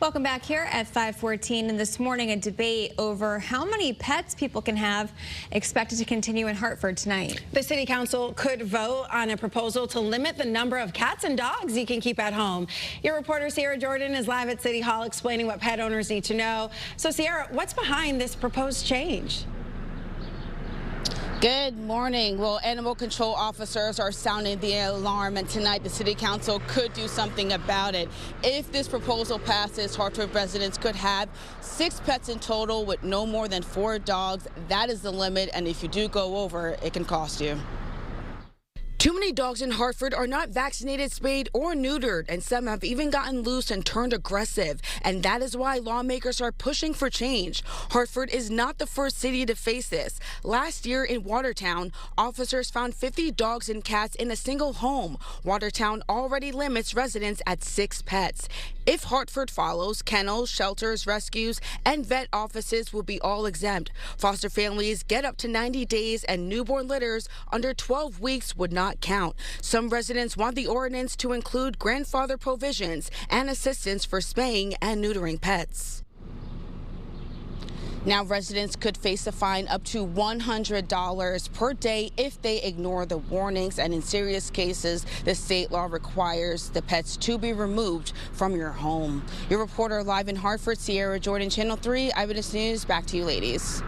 Welcome back here at 5:14. And this morning, a debate over how many pets people can have expected to continue in Hartford tonight. The City Council could vote on a proposal to limit the number of cats and dogs you can keep at home. Your reporter Sierra Jordan is live at City Hall explaining what pet owners need to know. So Sierra, what's behind this proposed change? Good morning. Well, animal control officers are sounding the alarm, and tonight the City Council could do something about it. If this proposal passes, Hartford residents could have 6 pets in total with no more than 4 dogs. That is the limit, and if you do go over, it can cost you. Too many dogs in Hartford are not vaccinated, spayed, or neutered, and some have even gotten loose and turned aggressive. And that is why lawmakers are pushing for change. Hartford is not the first city to face this. Last year in Watertown, officers found 50 dogs and cats in a single home. Watertown already limits residents at 6 pets. If Hartford follows, kennels, shelters, rescues, and vet offices will be all exempt. Foster families get up to 90 days, and newborn litters under 12 weeks would not count. Some residents want the ordinance to include grandfather provisions and assistance for spaying and neutering pets. Now, residents could face a fine up to $100 per day if they ignore the warnings, and in serious cases, the state law requires the pets to be removed from your home. Your reporter live in Hartford, Sierra Jordan, Channel 3 Eyewitness News. Back to you, ladies.